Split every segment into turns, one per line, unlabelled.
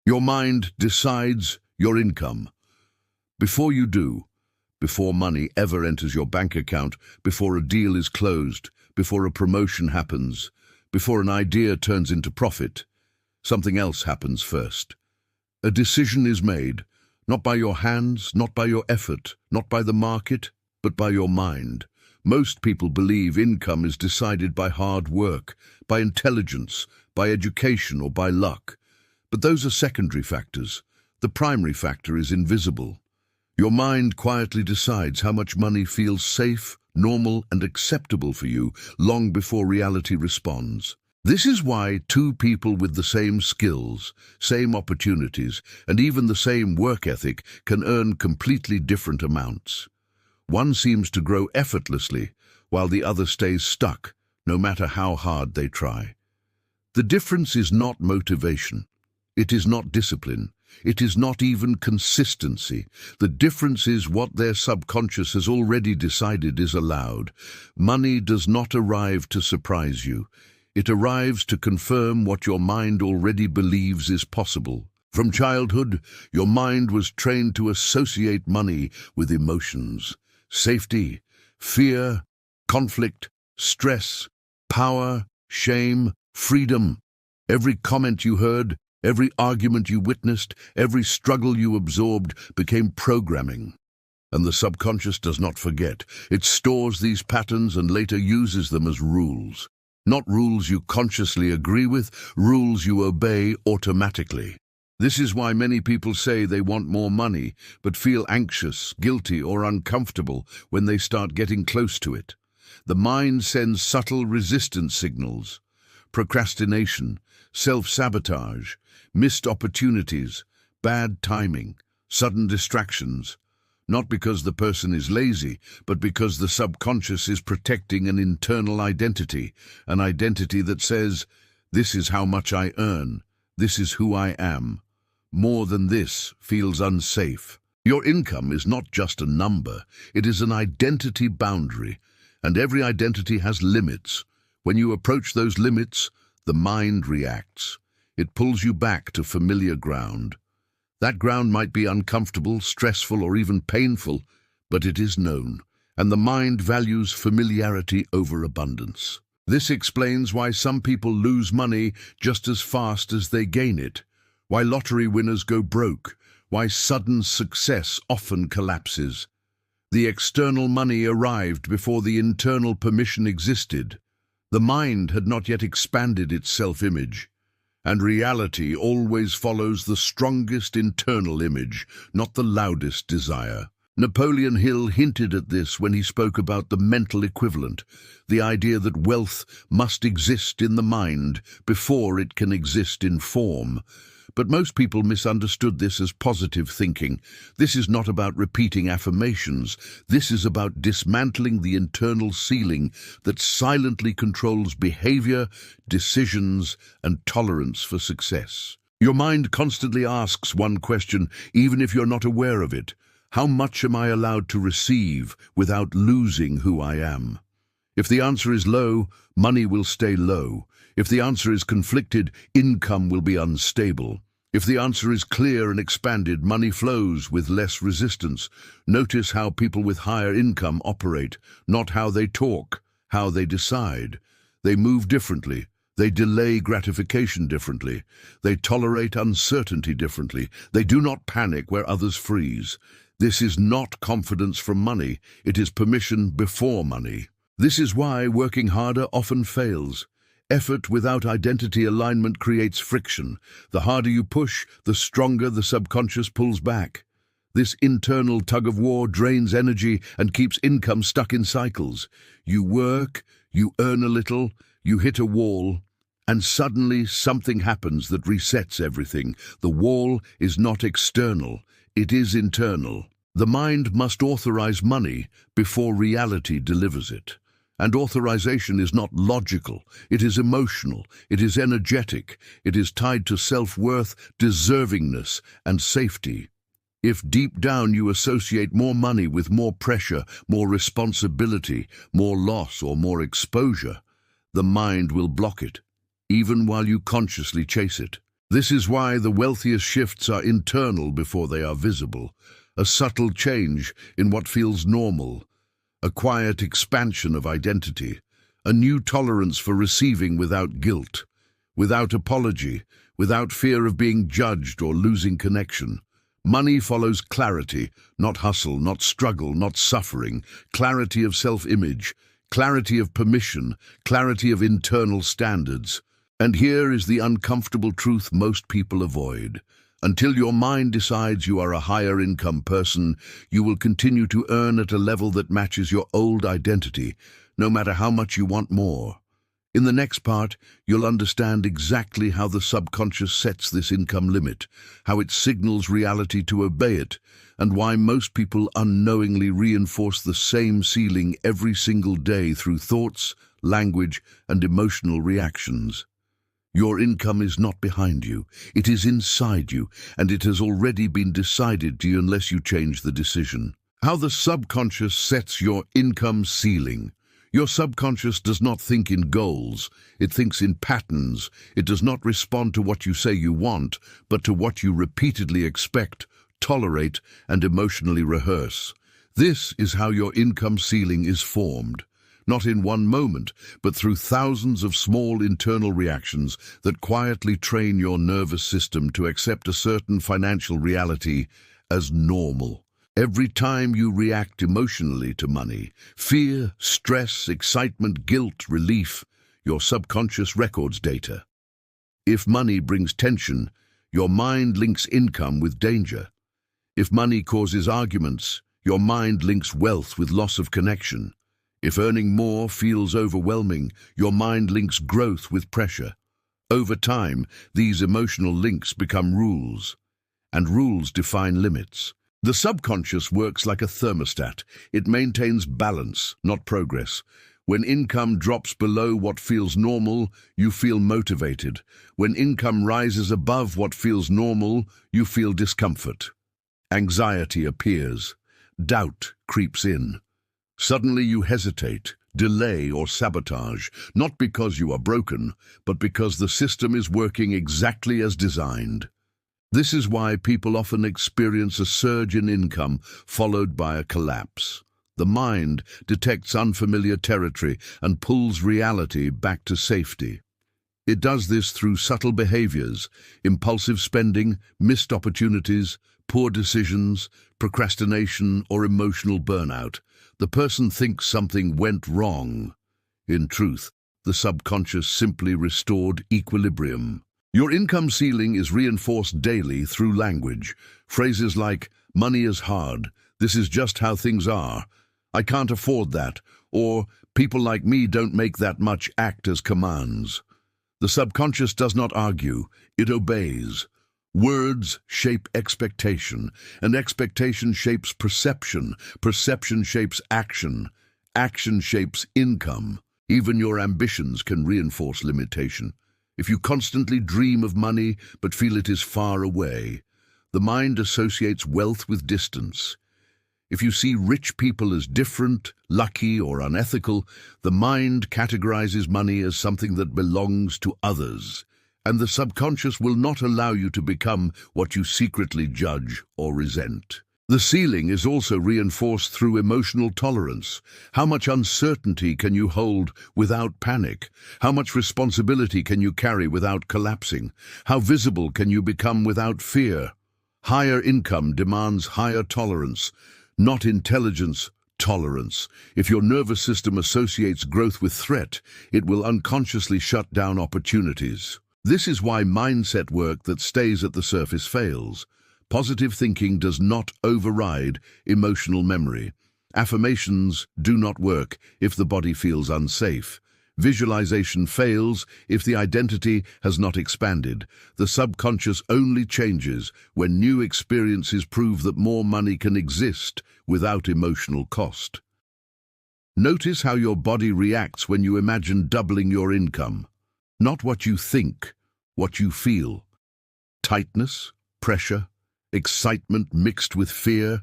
Your mind decides your income. Before you do, before money ever enters your bank account, before a deal is closed, before a promotion happens, before an idea turns into profit, something else happens first. A decision is made, not by your hands, not by your effort, not by the market, but by your mind. Most people believe income is decided by hard work, by intelligence, by education, or by luck. But those are secondary factors. The primary factor is invisible. Your mind quietly decides how much money feels safe, normal, and acceptable for you long before reality responds. This is why two people with the same skills, same opportunities, and even the same work ethic can earn completely different amounts. One seems to grow effortlessly, while the other stays stuck, no matter how hard they try. The difference is not motivation. It is not discipline. It is not even consistency. The difference is what their subconscious has already decided is allowed. Money does not arrive to surprise you. It arrives to confirm what your mind already believes is possible. From childhood, your mind was trained to associate money with emotions, safety, fear, conflict, stress, power, shame, freedom. Every comment you heard, every argument you witnessed, every struggle you absorbed became programming. And the subconscious does not forget. It stores these patterns and later uses them as rules. Not rules you consciously agree with, rules you obey automatically. This is why many people say they want more money, but feel anxious, guilty, or uncomfortable when they start getting close to it. The mind sends subtle resistance signals: procrastination, self-sabotage, missed opportunities, bad timing, sudden distractions. Not because the person is lazy, but because the subconscious is protecting an internal identity, an identity that says, "This is how much I earn, this is who I am. More than this feels unsafe." Your income is not just a number, it is an identity boundary, and every identity has limits. When you approach those limits, the mind reacts. It pulls you back to familiar ground. That ground might be uncomfortable, stressful, or even painful, but it is known, and the mind values familiarity over abundance. This explains why some people lose money just as fast as they gain it, why lottery winners go broke, why sudden success often collapses. The external money arrived before the internal permission existed. The mind had not yet expanded its self-image. And reality always follows the strongest internal image, not the loudest desire. Napoleon Hill hinted at this when he spoke about the mental equivalent, the idea that wealth must exist in the mind before it can exist in form. But most people misunderstood this as positive thinking. This is not about repeating affirmations. This is about dismantling the internal ceiling that silently controls behavior, decisions, and tolerance for success. Your mind constantly asks one question, even if you're not aware of it. How much am I allowed to receive without losing who I am? If the answer is low, money will stay low. If the answer is conflicted, income will be unstable. If the answer is clear and expanded, money flows with less resistance. Notice how people with higher income operate, not how they talk, how they decide. They move differently. They delay gratification differently. They tolerate uncertainty differently. They do not panic where others freeze. This is not confidence from money. It is permission before money. This is why working harder often fails. Effort without identity alignment creates friction. The harder you push, the stronger the subconscious pulls back. This internal tug-of-war drains energy and keeps income stuck in cycles. You work, you earn a little, you hit a wall, and suddenly something happens that resets everything. The wall is not external, it is internal. The mind must authorize money before reality delivers it. And authorization is not logical, it is emotional, it is energetic, it is tied to self-worth, deservingness, and safety. If deep down you associate more money with more pressure, more responsibility, more loss, or more exposure, the mind will block it, even while you consciously chase it. This is why the wealthiest shifts are internal before they are visible. A subtle change in what feels normal, a quiet expansion of identity, a new tolerance for receiving without guilt, without apology, without fear of being judged or losing connection. Money follows clarity, not hustle, not struggle, not suffering, clarity of self-image, clarity of permission, clarity of internal standards. And here is the uncomfortable truth most people avoid. Until your mind decides you are a higher income person, you will continue to earn at a level that matches your old identity, no matter how much you want more. In the next part, you'll understand exactly how the subconscious sets this income limit, how it signals reality to obey it, and why most people unknowingly reinforce the same ceiling every single day through thoughts, language, and emotional reactions. Your income is not behind you, it is inside you, and it has already been decided to you unless you change the decision. How the subconscious sets your income ceiling. Your subconscious does not think in goals, it thinks in patterns. It does not respond to what you say you want, but to what you repeatedly expect, tolerate, and emotionally rehearse. This is how your income ceiling is formed. Not in one moment, but through thousands of small internal reactions that quietly train your nervous system to accept a certain financial reality as normal. Every time you react emotionally to money, fear, stress, excitement, guilt, relief, your subconscious records data. If money brings tension, your mind links income with danger. If money causes arguments, your mind links wealth with loss of connection. If earning more feels overwhelming, your mind links growth with pressure. Over time, these emotional links become rules, and rules define limits. The subconscious works like a thermostat. It maintains balance, not progress. When income drops below what feels normal, you feel motivated. When income rises above what feels normal, you feel discomfort. Anxiety appears. Doubt creeps in. Suddenly you hesitate, delay, or sabotage, not because you are broken, but because the system is working exactly as designed. This is why people often experience a surge in income followed by a collapse. The mind detects unfamiliar territory and pulls reality back to safety. It does this through subtle behaviors, impulsive spending, missed opportunities, poor decisions, procrastination, or emotional burnout. The person thinks something went wrong. In truth, the subconscious simply restored equilibrium. Your income ceiling is reinforced daily through language. Phrases like, "Money is hard," "This is just how things are," "I can't afford that," or "People like me don't make that much," act as commands. The subconscious does not argue, it obeys. Words shape expectation, and expectation shapes perception. Perception shapes action. Action shapes income. Even your ambitions can reinforce limitation. If you constantly dream of money but feel it is far away, the mind associates wealth with distance. If you see rich people as different, lucky, or unethical, the mind categorizes money as something that belongs to others. And the subconscious will not allow you to become what you secretly judge or resent. The ceiling is also reinforced through emotional tolerance. How much uncertainty can you hold without panic? How much responsibility can you carry without collapsing? How visible can you become without fear? Higher income demands higher tolerance, not intelligence, tolerance. If your nervous system associates growth with threat, it will unconsciously shut down opportunities. This is why mindset work that stays at the surface fails. Positive thinking does not override emotional memory. Affirmations do not work if the body feels unsafe. Visualization fails if the identity has not expanded. The subconscious only changes when new experiences prove that more money can exist without emotional cost. Notice how your body reacts when you imagine doubling your income. Not what you think, what you feel. Tightness, pressure, excitement mixed with fear.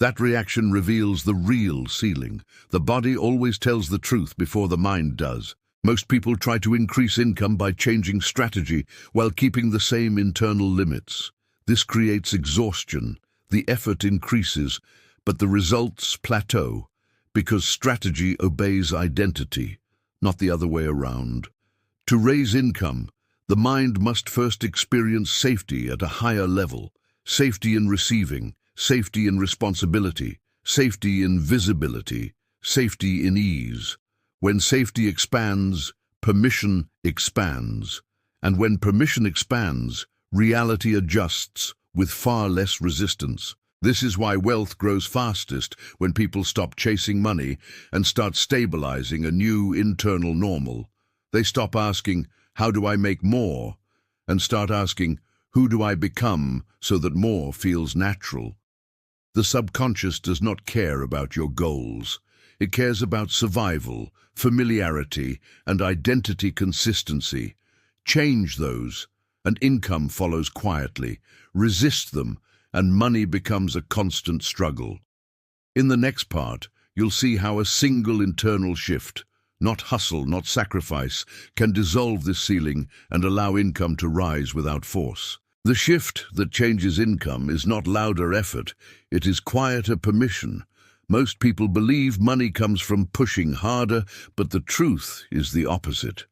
That reaction reveals the real ceiling. The body always tells the truth before the mind does. Most people try to increase income by changing strategy while keeping the same internal limits. This creates exhaustion. The effort increases, but the results plateau because strategy obeys identity, not the other way around. To raise income, the mind must first experience safety at a higher level, safety in receiving, safety in responsibility, safety in visibility, safety in ease. When safety expands, permission expands. And when permission expands, reality adjusts with far less resistance. This is why wealth grows fastest when people stop chasing money and start stabilizing a new internal normal. They stop asking, "How do I make more?" and start asking, "Who do I become so that more feels natural?" The subconscious does not care about your goals. It cares about survival, familiarity, and identity consistency. Change those, and income follows quietly. Resist them, and money becomes a constant struggle. In the next part, you'll see how a single internal shift, not hustle, not sacrifice, can dissolve this ceiling and allow income to rise without force. The shift that changes income is not louder effort, it is quieter permission. Most people believe money comes from pushing harder, but the truth is the opposite.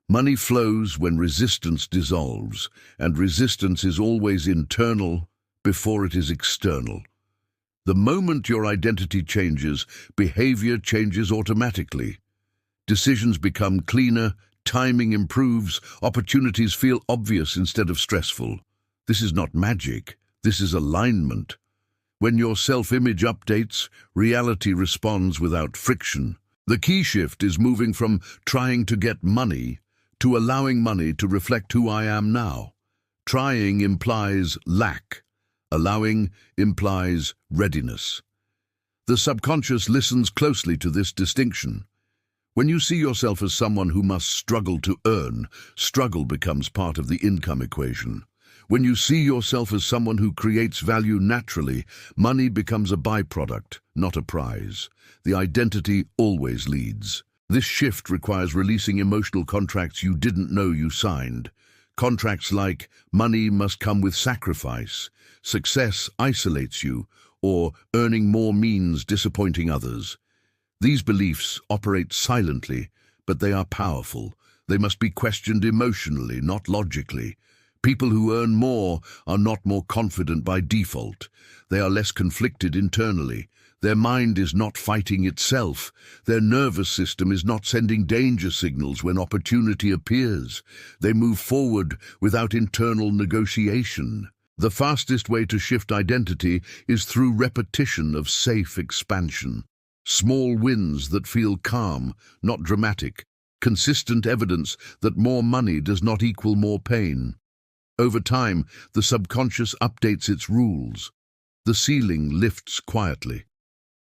Money flows when resistance dissolves, and resistance is always internal before it is external. The moment your identity changes, behavior changes automatically. Decisions become cleaner, timing improves, opportunities feel obvious instead of stressful. This is not magic, this is alignment. When your self-image updates, reality responds without friction. The key shift is moving from trying to get money to allowing money to reflect who I am now. Trying implies lack. Allowing implies readiness. The subconscious listens closely to this distinction. When you see yourself as someone who must struggle to earn, struggle becomes part of the income equation. When you see yourself as someone who creates value naturally, money becomes a byproduct, not a prize. The identity always leads. This shift requires releasing emotional contracts you didn't know you signed. Contracts like money must come with sacrifice, success isolates you, or earning more means disappointing others. These beliefs operate silently, but they are powerful. They must be questioned emotionally, not logically. People who earn more are not more confident by default. They are less conflicted internally. Their mind is not fighting itself. Their nervous system is not sending danger signals when opportunity appears. They move forward without internal negotiation. The fastest way to shift identity is through repetition of safe expansion. Small wins that feel calm, not dramatic. Consistent evidence that more money does not equal more pain. Over time, the subconscious updates its rules. The ceiling lifts quietly.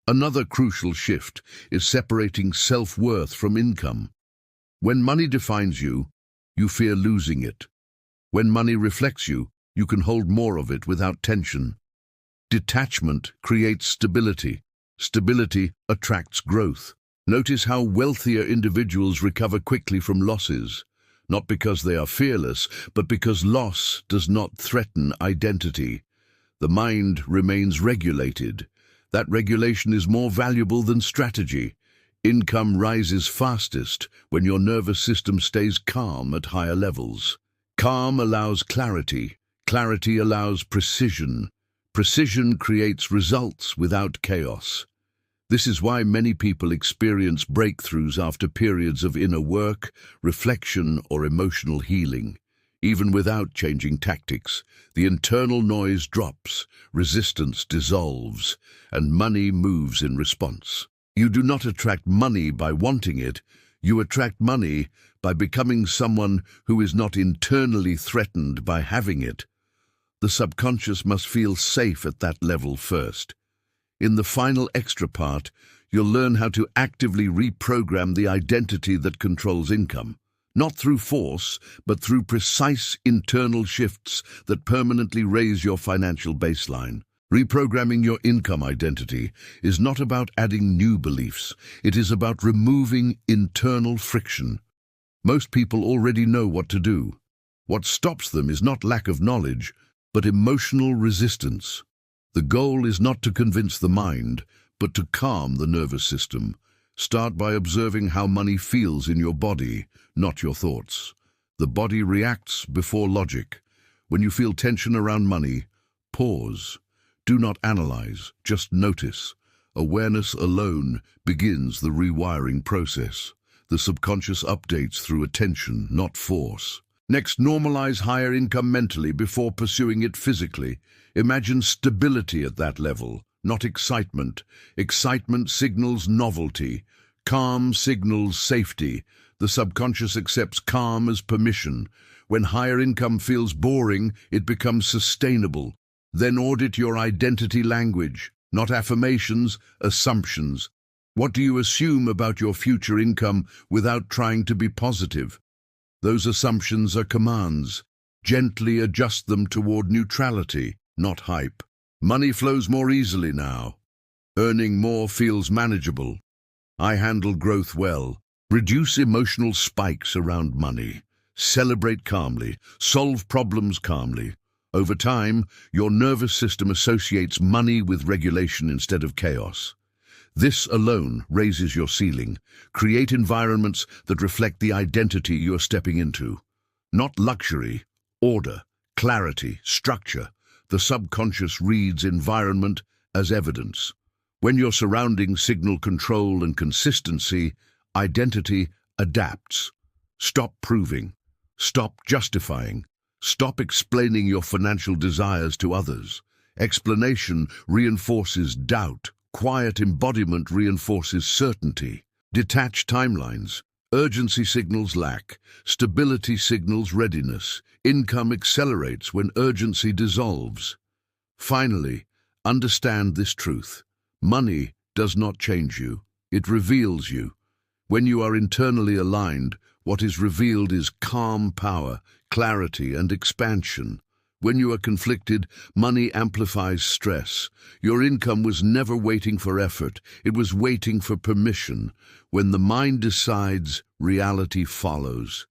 Another crucial shift is separating self-worth from income. When money defines you, you fear losing it. When money reflects you, you can hold more of it without tension. Detachment creates stability. Stability attracts growth. Notice how wealthier individuals recover quickly from losses. Not because they are fearless, but because loss does not threaten identity. The mind remains regulated. That regulation is more valuable than strategy. Income rises fastest when your nervous system stays calm at higher levels. Calm allows clarity. Clarity allows precision. Precision creates results without chaos. This is why many people experience breakthroughs after periods of inner work, reflection, or emotional healing. Even without changing tactics, the internal noise drops, resistance dissolves, and money moves in response. You do not attract money by wanting it, you attract money by becoming someone who is not internally threatened by having it. The subconscious must feel safe at that level first. In the final extra part, you'll learn how to actively reprogram the identity that controls income. Not through force, but through precise internal shifts that permanently raise your financial baseline. Reprogramming your income identity is not about adding new beliefs. It is about removing internal friction. Most people already know what to do. What stops them is not lack of knowledge, but emotional resistance. The goal is not to convince the mind, but to calm the nervous system. Start by observing how money feels in your body, not your thoughts. The body reacts before logic. When you feel tension around money, pause. Do not analyze, just notice. Awareness alone begins the rewiring process. The subconscious updates through attention, not force. Next, normalize higher income mentally before pursuing it physically. Imagine stability at that level, not excitement. Excitement signals novelty. Calm signals safety. The subconscious accepts calm as permission. When higher income feels boring, it becomes sustainable. Then audit your identity language, not affirmations, assumptions. What do you assume about your future income without trying to be positive? Those assumptions are commands. Gently adjust them toward neutrality, not hype. Money flows more easily now. Earning more feels manageable. I handle growth well. Reduce emotional spikes around money. Celebrate calmly. Solve problems calmly. Over time, your nervous system associates money with regulation instead of chaos. This alone raises your ceiling. Create environments that reflect the identity you're stepping into. Not luxury, order, clarity, structure. The subconscious reads environment as evidence. When your surroundings signal control and consistency, identity adapts. Stop proving. Stop justifying. Stop explaining your financial desires to others. Explanation reinforces doubt. Quiet embodiment reinforces certainty. Detach timelines. Urgency signals lack. Stability signals readiness. Income accelerates when urgency dissolves. Finally, understand this truth. Money does not change you. It reveals you. When you are internally aligned, what is revealed is calm power, clarity, and expansion. When you are conflicted, money amplifies stress. Your income was never waiting for effort. It was waiting for permission. When the mind decides, reality follows.